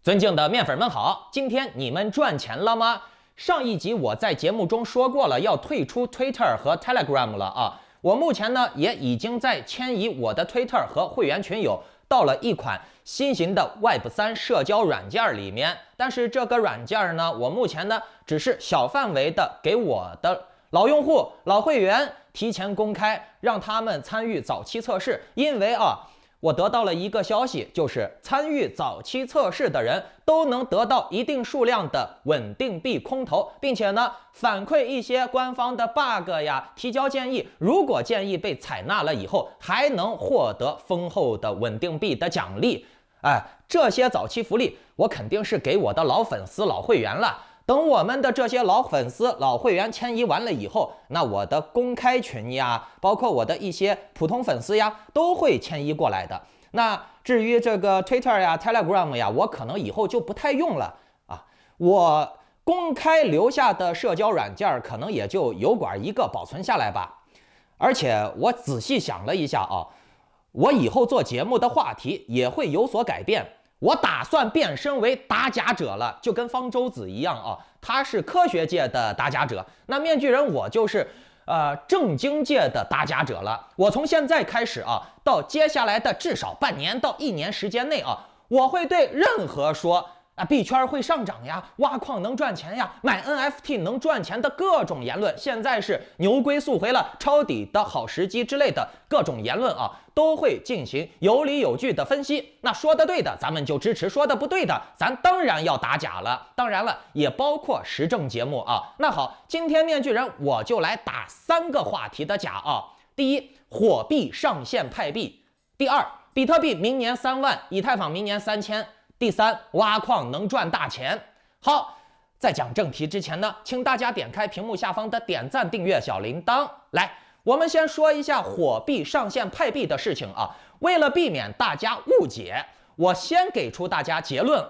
尊敬的面粉们好，今天你们赚钱了吗？上一集我在节目中说过了，要退出 Twitter 和 Telegram 了啊。我目前呢也已经在迁移我的 Twitter 和会员群友到了一款新型的 Web3 社交软件里面，但是这个软件呢，我目前呢只是小范围的给我的老用户、老会员提前公开，让他们参与早期测试，因为我得到了一个消息，就是参与早期测试的人都能得到一定数量的稳定币空投，并且呢反馈一些官方的 bug 呀，提交建议。如果建议被采纳了以后，还能获得丰厚的稳定币的奖励。这些早期福利我肯定是给我的老粉丝、老会员了。等我们的这些老粉丝、老会员迁移完了以后，那我的公开群呀，包括我的一些普通粉丝呀，都会迁移过来的。那至于这个 Twitter 呀、Telegram 呀，我可能以后就不太用了啊。我公开留下的社交软件可能也就油管一个保存下来吧。而且我仔细想了一下我以后做节目的话题也会有所改变。我打算变身为打假者了，就跟方舟子一样他是科学界的打假者，那面具人我就是正经界的打假者了。我从现在开始到接下来的至少半年到1年时间内我会对任何说币圈会上涨呀，挖矿能赚钱呀，买 NFT 能赚钱的各种言论，现在是牛龟速回了，抄底的好时机之类的各种言论都会进行有理有据的分析。那说的对的咱们就支持，说的不对的咱当然要打假了。当然了，也包括时政节目那好，今天面具人我就来打3个话题的假第一，火币上线派币；第二，比特币明年3万，以太坊明年3000；第三，挖矿能赚大钱。好，在讲正题之前呢，请大家点开屏幕下方的点赞、订阅、小铃铛。来，我们先说一下火币上线派币的事情为了避免大家误解，我先给出大家结论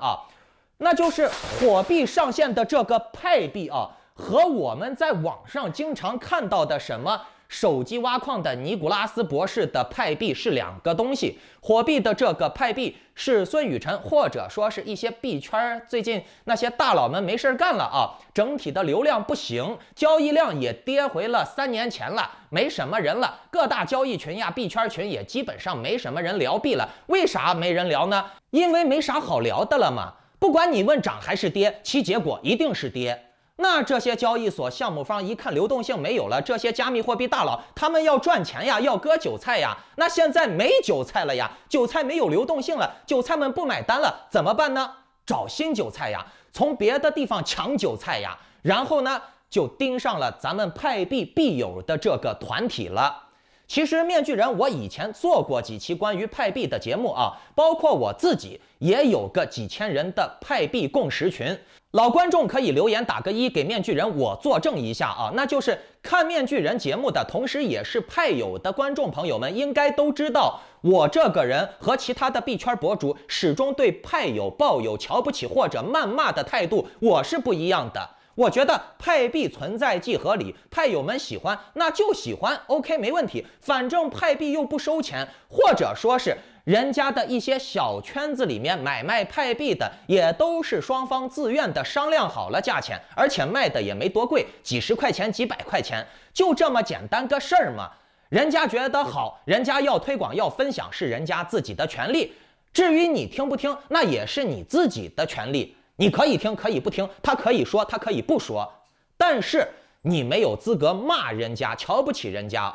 那就是火币上线的这个派币和我们在网上经常看到的什么手机挖矿的尼古拉斯博士的派币是2个东西。火币的这个派币是孙宇晨或者说是一些币圈最近那些大佬们没事干了整体的流量不行，交易量也跌回了3年前了，没什么人了，各大交易群呀、币圈群也基本上没什么人聊币了。为啥没人聊呢？因为没啥好聊的了嘛。不管你问涨还是跌，其结果一定是跌。那这些交易所项目方一看流动性没有了，这些加密货币大佬他们要赚钱呀，要割韭菜呀。那现在没韭菜了呀，韭菜没有流动性了，韭菜们不买单了，怎么办呢？找新韭菜呀，从别的地方抢韭菜呀，然后呢就盯上了咱们派币币友的这个团体了。其实面具人我以前做过几期关于派币的节目包括我自己也有个几千人的派币共识群。老观众可以留言打个1给面具人我作证一下那就是看面具人节目的同时也是派友的观众朋友们应该都知道，我这个人和其他的币圈博主始终对派友抱有瞧不起或者谩骂的态度，我是不一样的。我觉得派币存在即合理，派友们喜欢那就喜欢 OK 没问题，反正派币又不收钱，或者说是人家的一些小圈子里面买卖派币的也都是双方自愿的商量好了价钱，而且卖的也没多贵，几十块钱几百块钱，就这么简单个事儿嘛。人家觉得好，人家要推广要分享是人家自己的权利，至于你听不听那也是你自己的权利，你可以听可以不听，他可以说他可以不说，但是你没有资格骂人家瞧不起人家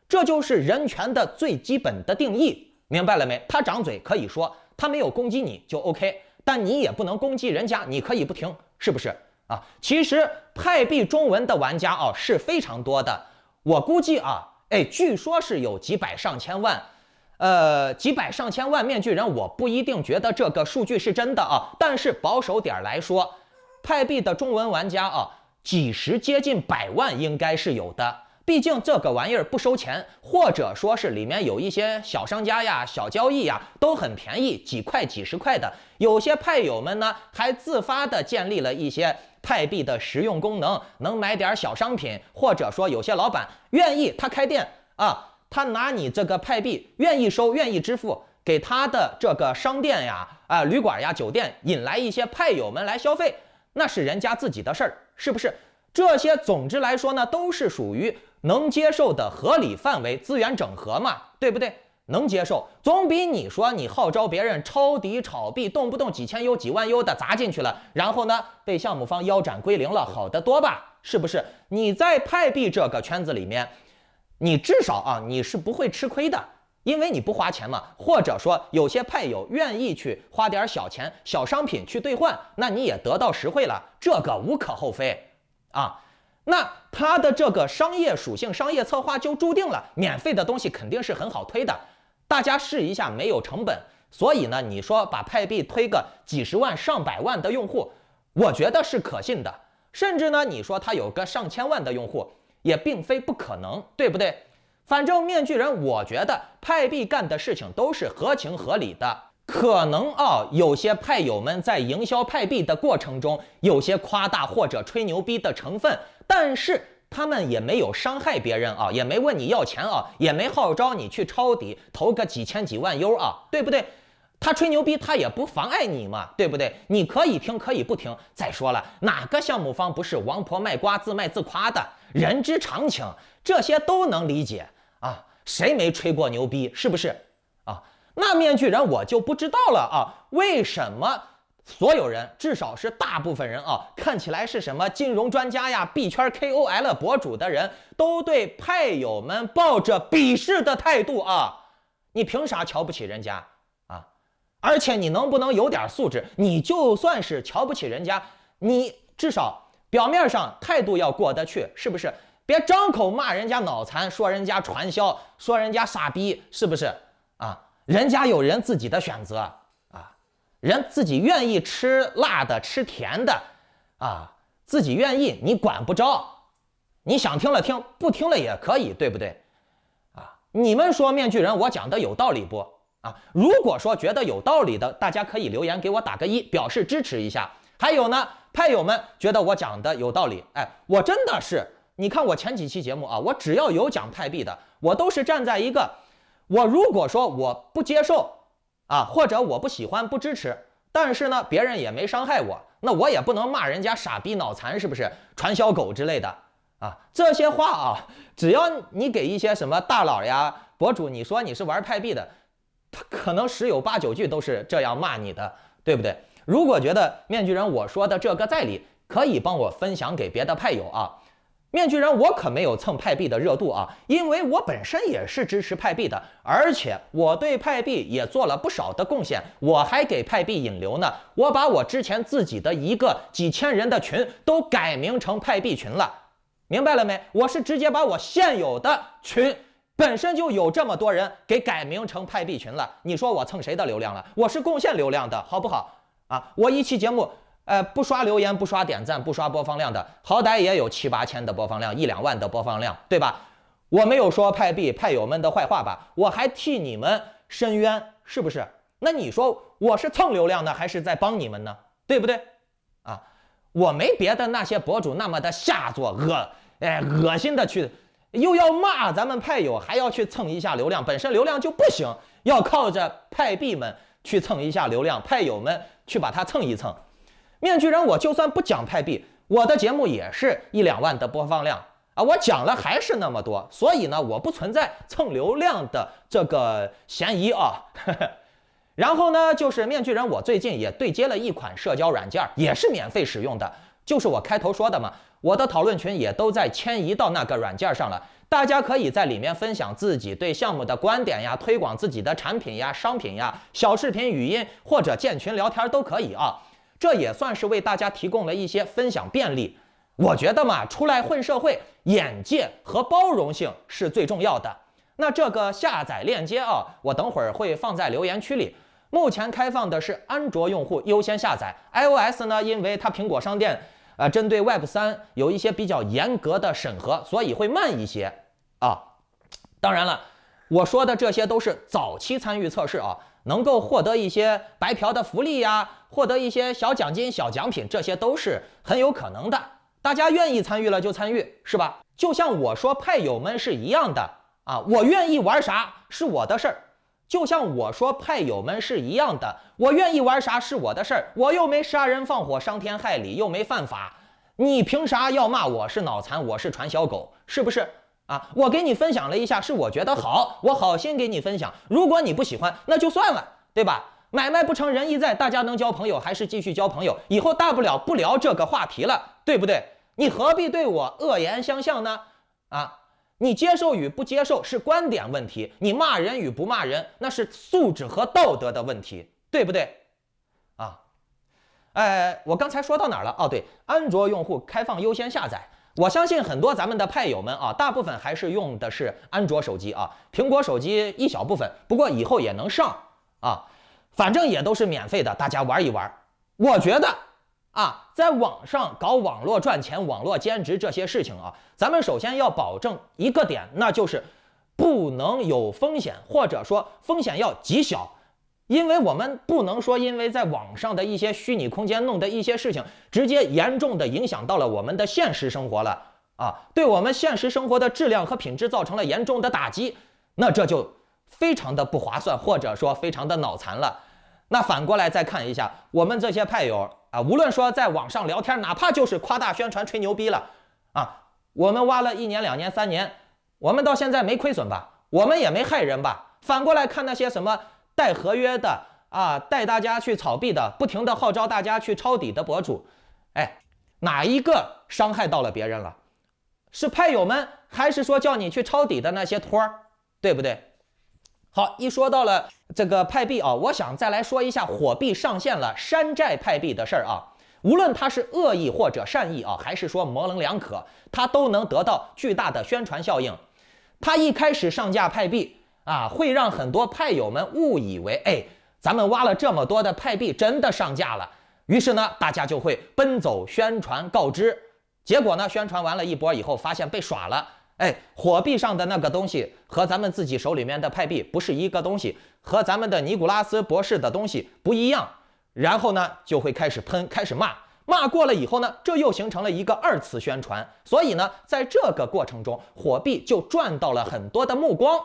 这就是人权的最基本的定义，明白了没？他长嘴可以说，他没有攻击你就 OK， 但你也不能攻击人家，你可以不听，是不是其实派币中文的玩家是非常多的，我估计据说是有几百上千万几百上千万面具人，我不一定觉得这个数据是真的但是保守点来说，派币的中文玩家几十接近100万应该是有的。毕竟这个玩意儿不收钱，或者说是里面有一些小商家呀、小交易呀，都很便宜，几块几十块的。有些派友们呢，还自发的建立了一些派币的实用功能，能买点小商品，或者说有些老板愿意他开店他拿你这个派币愿意收愿意支付，给他的这个商店呀、旅馆呀、酒店引来一些派友们来消费，那是人家自己的事儿，是不是？这些总之来说呢，都是属于能接受的合理范围，资源整合嘛，对不对？能接受，总比你说你号召别人抄底炒币，动不动几千 U 几万 U 的砸进去了，然后呢被项目方腰斩归零了，好得多吧？是不是？你在派币这个圈子里面，你至少啊你是不会吃亏的，因为你不花钱嘛，或者说有些派友愿意去花点小钱、小商品去兑换，那你也得到实惠了，这个无可厚非啊。那它的这个商业属性、商业策划就注定了，免费的东西肯定是很好推的。大家试一下，没有成本，所以呢，你说把派币推个几十万、上百万的用户，我觉得是可信的。甚至呢，你说它有个上千万的用户，也并非不可能，对不对？反正面具人，我觉得派币干的事情都是合情合理的。可能有些派友们在营销派币的过程中，有些夸大或者吹牛逼的成分，但是他们也没有伤害别人啊，也没问你要钱啊，也没号召你去抄底投个几千几万 U 啊，对不对？他吹牛逼，他也不妨碍你嘛，对不对？你可以听，可以不听。再说了，哪个项目方不是王婆卖瓜自卖自夸的？人之常情，这些都能理解啊。谁没吹过牛逼？是不是啊？那面具人我就不知道了啊，为什么？所有人，至少是大部分人啊，看起来是什么金融专家呀、币圈 KOL 博主的人，都对派友们抱着鄙视的态度啊！你凭啥瞧不起人家啊？而且你能不能有点素质？你就算是瞧不起人家，你至少表面上态度要过得去，是不是？别张口骂人家脑残，说人家传销，说人家傻逼，是不是啊？人家有人自己的选择。人自己愿意吃辣的吃甜的啊，自己愿意你管不着，你想听了听，不听了也可以，对不对啊？你们说面具人我讲的有道理不啊？如果说觉得有道理的，大家可以留言给我打个1，表示支持一下。还有呢，派友们觉得我讲的有道理，哎，我真的是，你看我前几期节目啊，我只要有讲派币的，我都是站在一个，我如果说我不接受啊，或者我不喜欢不支持，但是呢，别人也没伤害我，那我也不能骂人家傻逼脑残，是不是传销狗之类的啊？这些话啊，只要你给一些什么大佬呀、博主，你说你是玩派币的，他可能10有8、9句都是这样骂你的，对不对？如果觉得面具人我说的这个在理，可以帮我分享给别的派友啊。面具人我可没有蹭派币的热度啊，因为我本身也是支持派币的，而且我对派币也做了不少的贡献，我还给派币引流呢。我把我之前自己的一个几千人的群都改名成派币群了，明白了没？我是直接把我现有的群本身就有这么多人给改名成派币群了，你说我蹭谁的流量了？我是贡献流量的，好不好啊？我一期节目不刷留言，不刷点赞，不刷播放量的，好歹也有7、8千的播放量，1、2万的播放量，对吧？我没有说派币派友们的坏话吧？我还替你们申冤，是不是？那你说我是蹭流量呢，还是在帮你们呢？对不对？啊，我没别的那些博主那么的下作恶心的去，又要骂咱们派友，还要去蹭一下流量，本身流量就不行，要靠着派币们去蹭一下流量，派友们去把它蹭一蹭。面具人我就算不讲派币，我的节目也是1、2万的播放量啊，我讲了还是那么多，所以呢，我不存在蹭流量的这个嫌疑啊。然后呢，就是面具人我最近也对接了一款社交软件，也是免费使用的，就是我开头说的嘛，我的讨论群也都在迁移到那个软件上了，大家可以在里面分享自己对项目的观点呀，推广自己的产品呀、商品呀，小视频、语音或者建群聊天都可以啊。这也算是为大家提供了一些分享便利。我觉得嘛，出来混社会，眼界和包容性是最重要的。那这个下载链接啊，我等会儿会放在留言区里。目前开放的是安卓用户优先下载 ，iOS 呢，因为它苹果商店针对 Web3 有一些比较严格的审核，所以会慢一些啊。当然了，我说的这些都是早期参与测试啊。能够获得一些白嫖的福利呀，获得一些小奖金、小奖品，这些都是很有可能的。大家愿意参与了就参与，是吧？就像我说派友们是一样的啊，我愿意玩啥是我的事儿，就像我说派友们是一样的，我愿意玩啥是我的事儿，我又没杀人放火伤天害理，又没犯法，你凭啥要骂我是脑残，我是传小狗，是不是啊？我给你分享了一下，是我觉得好，我好心给你分享，如果你不喜欢那就算了，对吧？买卖不成仁义在，大家能交朋友还是继续交朋友，以后大不了不聊这个话题了，对不对？你何必对我恶言相向呢？啊，你接受与不接受是观点问题，你骂人与不骂人那是素质和道德的问题，对不对？啊，我刚才说到哪儿了？哦，对，安卓用户开放优先下载。我相信很多咱们的派友们啊，大部分还是用的是安卓手机啊，苹果手机一小部分，不过以后也能上啊。反正也都是免费的，大家玩一玩。我觉得啊，在网上搞网络赚钱、网络兼职这些事情啊，咱们首先要保证一个点，那就是不能有风险，或者说风险要极小。因为我们不能说因为在网上的一些虚拟空间弄的一些事情，直接严重的影响到了我们的现实生活了啊，对我们现实生活的质量和品质造成了严重的打击，那这就非常的不划算，或者说非常的脑残了。那反过来再看一下我们这些派友啊，无论说在网上聊天，哪怕就是夸大宣传吹牛逼了啊，我们挖了1年2年3年，我们到现在没亏损吧，我们也没害人吧。反过来看那些什么带合约的啊，带大家去炒币的，不停的号召大家去抄底的博主，哎，哪一个伤害到了别人了？是派友们，还是说叫你去抄底的那些托儿，对不对？好，一说到了这个派币啊，我想再来说一下火币上线了山寨派币的事儿啊。无论它是恶意或者善意啊，还是说模棱两可，它都能得到巨大的宣传效应。它一开始上架派币啊，会让很多派友们误以为，哎，咱们挖了这么多的派币，真的上架了。于是呢，大家就会奔走宣传告知。结果呢，宣传完了一波以后，发现被耍了。哎，火币上的那个东西和咱们自己手里面的派币不是一个东西，和咱们的尼古拉斯博士的东西不一样。然后呢，就会开始喷，开始骂，骂过了以后呢，这又形成了一个2次宣传。所以呢，在这个过程中，火币就赚到了很多的目光，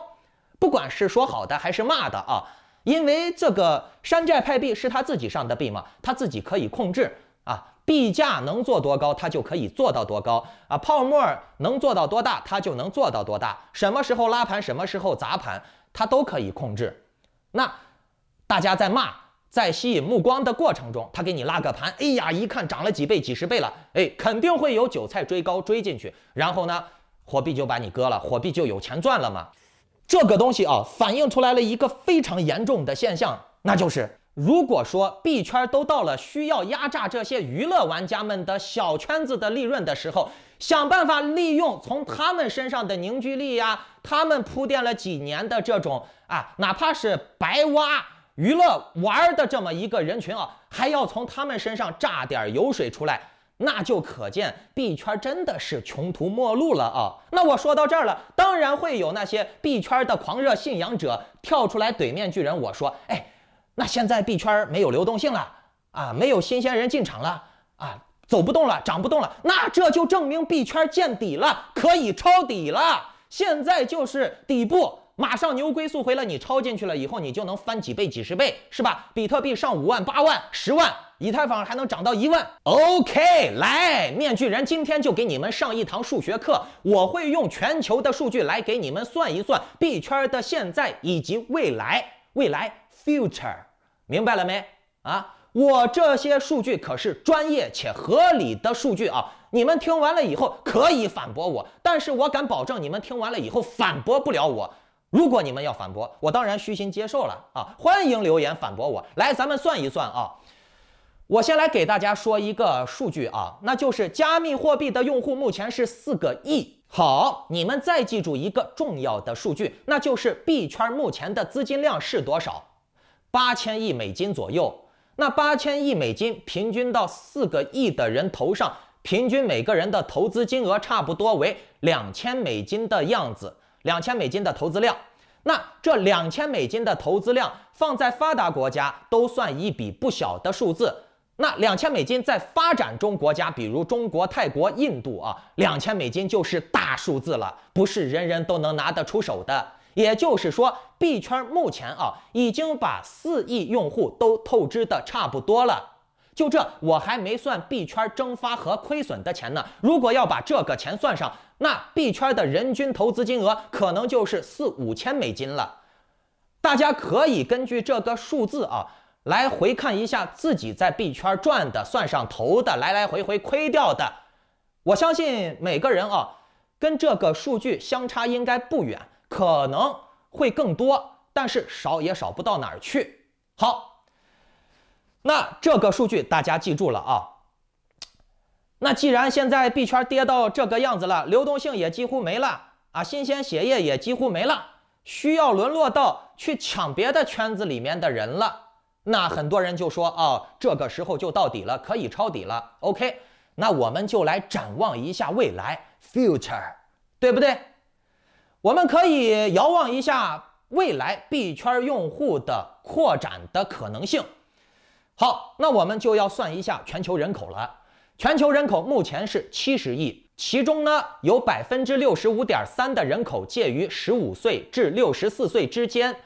不管是说好的还是骂的啊。因为这个山寨派币是他自己上的币嘛，他自己可以控制啊。币价能做多高，它就可以做到多高啊！泡沫能做到多大，它就能做到多大。什么时候拉盘，什么时候砸盘，它都可以控制。那大家在骂，在吸引目光的过程中，他给你拉个盘，哎呀，一看涨了几倍、几十倍了，哎，肯定会有韭菜追高追进去，然后呢，火币就把你割了，火币就有钱赚了嘛。这个东西啊，反映出来了一个非常严重的现象，那就是。如果说币圈都到了需要压榨这些娱乐玩家们的小圈子的利润的时候，想办法利用从他们身上的凝聚力呀，他们铺垫了几年的这种啊，哪怕是白挖娱乐玩的这么一个人群啊，还要从他们身上榨点油水出来，那就可见币圈真的是穷途末路了啊！那我说到这儿了，当然会有那些币圈的狂热信仰者跳出来怼面巨人，我说，哎。那现在币圈没有流动性了啊，没有新鲜人进场了啊，走不动了，涨不动了，那这就证明币圈见底了，可以抄底了。现在就是底部，马上牛龟速回了，你抄进去了以后，你就能翻几倍、几十倍，是吧？比特币上5万、8万、10万，以太坊还能涨到1万。OK， 来，面具人今天就给你们上一堂数学课，我会用全球的数据来给你们算一算币圈的现在以及未来，future。明白了没啊？我这些数据可是专业且合理的数据啊！你们听完了以后可以反驳我，但是我敢保证你们听完了以后反驳不了我。如果你们要反驳，我当然虚心接受了啊！欢迎留言反驳我。来，咱们算一算啊！我先来给大家说一个数据啊，那就是加密货币的用户目前是4个亿。好，你们再记住一个重要的数据，那就是币圈目前的资金量是多少？8000亿美金左右。那8000亿美金平均到4个亿的人头上，平均每个人的投资金额差不多为2000美金的样子，2000美金的投资量。那这2000美金的投资量放在发达国家都算一笔不小的数字。那2000美金在发展中国家，比如中国、泰国、印度啊，2000美金就是大数字了，不是人人都能拿得出手的。也就是说，币圈目前已经把4亿用户都透支的差不多了。就这，我还没算币圈蒸发和亏损的钱呢。如果要把这个钱算上，那币圈的人均投资金额可能就是4、5千美金了。大家可以根据这个数字来回看一下自己在币圈赚的，算上投的，来来回回亏掉的。我相信每个人跟这个数据相差应该不远，可能会更多，但是少也少不到哪儿去。好，那这个数据大家记住了那既然现在币圈跌到这个样子了，流动性也几乎没了新鲜血液也几乎没了，需要沦落到去抢别的圈子里面的人了。那很多人就说这个时候就到底了，可以抄底了。OK， 那我们就来展望一下未来 future， 对不对？我们可以遥望一下未来币圈用户的扩展的可能性。好，那我们就要算一下全球人口了。全球人口目前是70亿，其中呢有 65.3% 的人口介于15岁至64岁之间，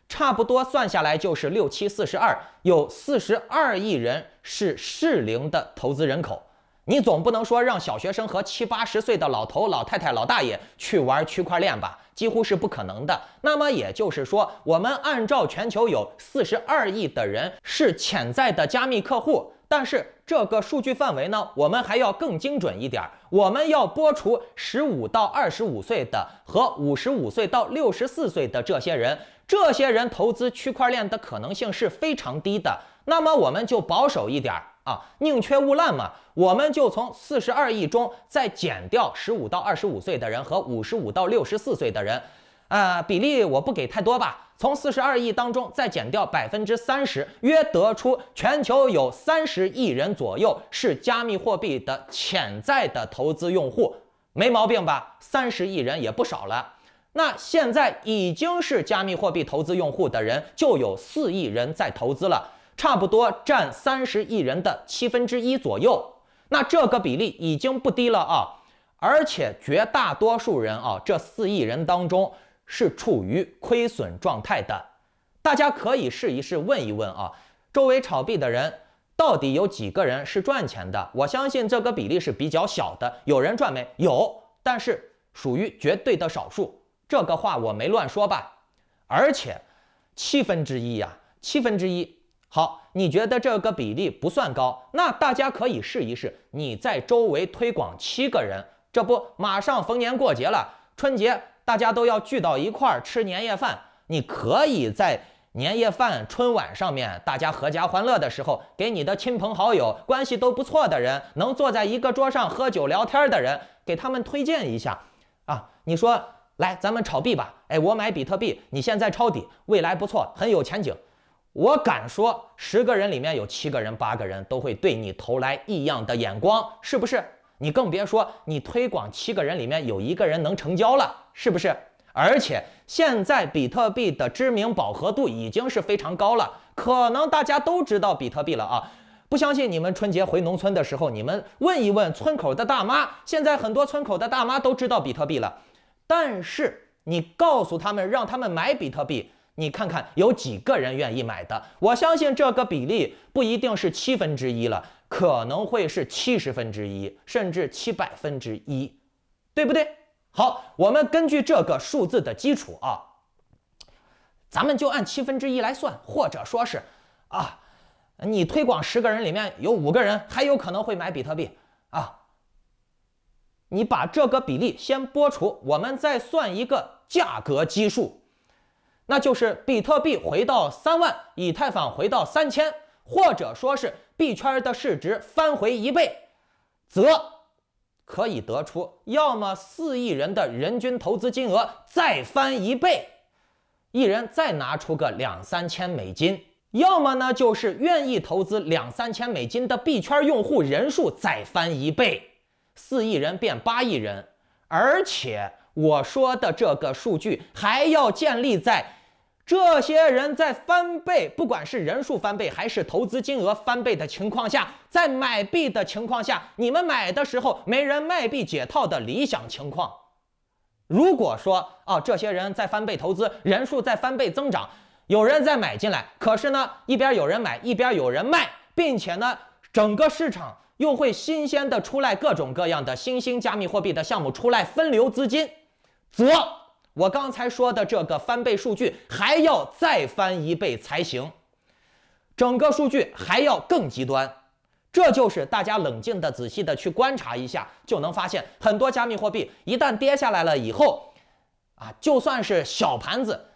差不多算下来就是6、7、42，有42亿人是适龄的投资人口。你总不能说让小学生和70、80岁的老头、老太太、老大爷去玩区块链吧？几乎是不可能的。那么也就是说，我们按照全球有42亿的人是潜在的加密客户，但是这个数据范围呢，我们还要更精准一点，我们要拨除15到25岁的和55岁到64岁的这些人，这些人投资区块链的可能性是非常低的。那么我们就保守一点宁缺毋滥嘛，我们就从42亿中再减掉15到25岁的人和55到64岁的人，比例我不给太多吧，从42亿当中再减掉30%，约得出全球有30亿人左右是加密货币的潜在的投资用户，没毛病吧？30亿人也不少了。那现在已经是加密货币投资用户的人就有4亿人在投资了，差不多占30亿人的1/7左右。那这个比例已经不低了而且绝大多数人这4亿人当中是处于亏损状态的。大家可以试一试问一问周围炒币的人到底有几个人是赚钱的？我相信这个比例是比较小的。有人赚没有，但是属于绝对的少数。这个话我没乱说吧？而且1/7呀，1/7。好，你觉得这个比例不算高，那大家可以试一试，你在周围推广7个人，这不马上逢年过节了，春节大家都要聚到一块儿吃年夜饭，你可以在年夜饭春晚上面大家合家欢乐的时候，给你的亲朋好友关系都不错的人，能坐在一个桌上喝酒聊天的人，给他们推荐一下你说来咱们炒币吧，我买比特币，你现在抄底，未来不错，很有前景。我敢说10个人里面有7个人、8个人都会对你投来异样的眼光，是不是？你更别说你推广7个人里面有1个人能成交了，是不是？而且现在比特币的知名饱和度已经是非常高了，可能大家都知道比特币了不相信你们春节回农村的时候，你们问一问村口的大妈，现在很多村口的大妈都知道比特币了。但是你告诉他们让他们买比特币，你看看有几个人愿意买的？我相信这个比例不一定是1/7了，可能会是70%，甚至700%，对不对？好，我们根据这个数字的基础咱们就按1/7来算，或者说是你推广10个人里面有5个人还有可能会买比特币你把这个比例先拨除，我们再算一个价格基数，那就是比特币回到3万，以太坊回到3000，或者说是币圈的市值翻回1倍，则可以得出要么4亿人的人均投资金额再翻1倍，一人再拿出个2、3千美金，要么呢就是愿意投资2、3千美金的币圈用户人数再翻1倍，4亿人变8亿人。而且我说的这个数据还要建立在这些人在翻倍，不管是人数翻倍还是投资金额翻倍的情况下，在买币的情况下，你们买的时候没人卖币解套的理想情况。如果说这些人在翻倍投资，人数在翻倍增长，有人在买进来，可是呢，一边有人买，一边有人卖，并且呢，整个市场又会新鲜的出来各种各样的新兴加密货币的项目出来分流资金，则我刚才说的这个翻倍数据还要再翻1倍才行，整个数据还要更极端。这就是大家冷静的、仔细的去观察一下，就能发现很多加密货币一旦跌下来了以后，就算是小盘子，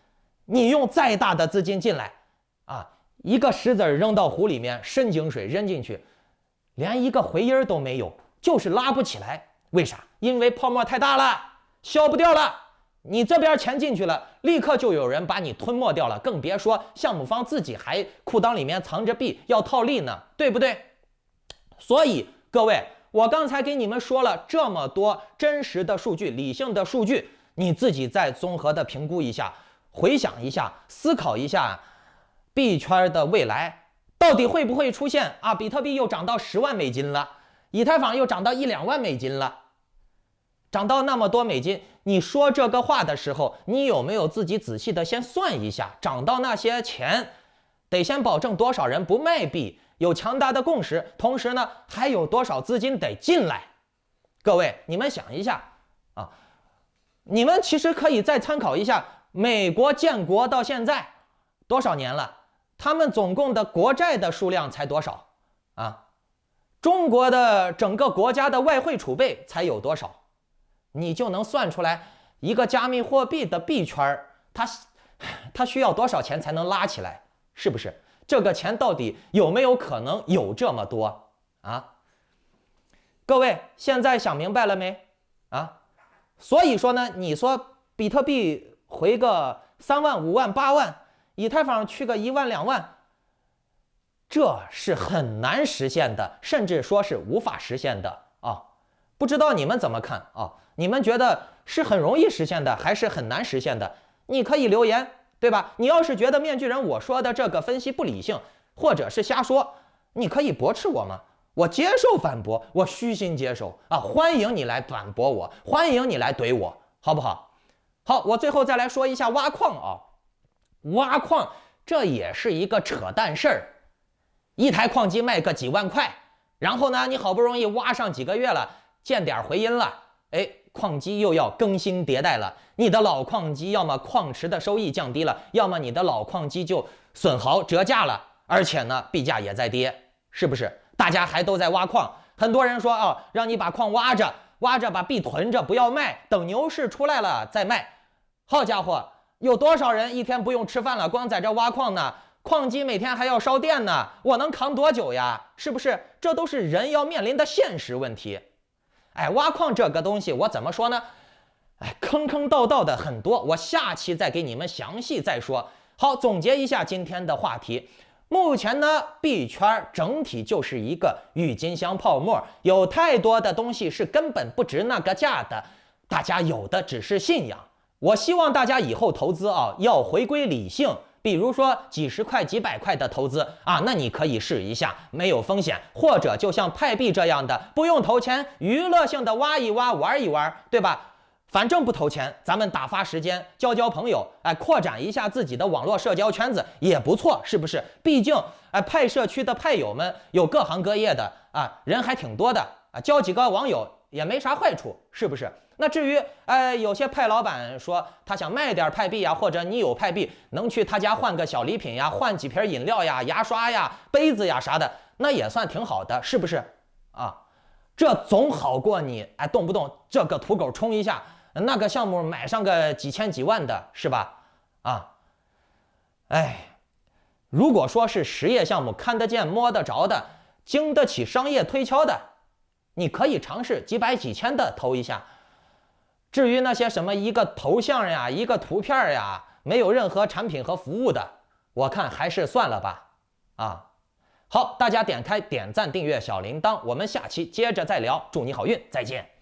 你用再大的资金进来，一个石子扔到湖里面，深井水扔进去，连一个回音都没有，就是拉不起来。为啥？因为泡沫太大了，消不掉了。你这边钱进去了，立刻就有人把你吞没掉了，更别说项目方自己还裤裆里面藏着币要套利呢，对不对？所以各位，我刚才给你们说了这么多真实的数据、理性的数据，你自己再综合的评估一下，回想一下，思考一下币圈的未来到底会不会出现比特币又涨到10万美金了，以太坊又涨到1-2万美金了，涨到那么多美金，你说这个话的时候，你有没有自己仔细的先算一下，涨到那些钱得先保证多少人不卖币，有强大的共识，同时呢还有多少资金得进来？各位，你们想一下你们其实可以再参考一下美国建国到现在多少年了，他们总共的国债的数量才多少中国的整个国家的外汇储备才有多少？你就能算出来一个加密货币的币圈它需要多少钱才能拉起来，是不是？这个钱到底有没有可能有这么多各位现在想明白了没所以说呢，你说比特币回个3万、5万、8万，以太坊去个1万、2万，这是很难实现的，甚至说是无法实现的不知道你们怎么看你们觉得是很容易实现的，还是很难实现的？你可以留言，对吧？你要是觉得面具人我说的这个分析不理性，或者是瞎说，你可以驳斥我吗？我接受反驳，我虚心接受欢迎你来反驳我，欢迎你来怼我，好不好？好，我最后再来说一下挖矿挖矿这也是一个扯淡事儿，一台矿机卖个几万块，然后呢，你好不容易挖上几个月了，见点回音了，矿机又要更新迭代了，你的老矿机要么矿池的收益降低了，要么你的老矿机就损耗折价了，而且呢，币价也在跌，是不是？大家还都在挖矿，很多人说让你把矿挖着，把币囤着，不要卖，等牛市出来了再卖。好家伙，有多少人一天不用吃饭了，光在这挖矿呢？矿机每天还要烧电呢，我能扛多久呀？是不是？这都是人要面临的现实问题。挖矿这个东西我怎么说呢？坑坑道道的很多，我下期再给你们详细再说。好，总结一下今天的话题。目前呢，币圈整体就是一个郁金香泡沫，有太多的东西是根本不值那个价的，大家有的只是信仰。我希望大家以后投资要回归理性，比如说几十块、几百块的投资那你可以试一下，没有风险，或者就像派币这样的，不用投钱，娱乐性的挖一挖、玩一玩，对吧？反正不投钱，咱们打发时间，交朋友，扩展一下自己的网络社交圈子也不错，是不是？毕竟派社区的派友们有各行各业的人还挺多的交几个网友也没啥坏处，是不是？那至于有些派老板说他想卖点派币或者你有派币，能去他家换个小礼品呀，换几瓶饮料呀、牙刷呀、杯子呀啥的，那也算挺好的，是不是这总好过你动不动这个土狗冲一下，那个项目买上个几千几万的，是吧？如果说是实业项目，看得见摸得着的，经得起商业推敲的，你可以尝试几百几千的投一下。至于那些什么一个头像呀、一个图片呀，没有任何产品和服务的，我看还是算了吧。好，大家点赞、订阅小铃铛，我们下期接着再聊，祝你好运，再见。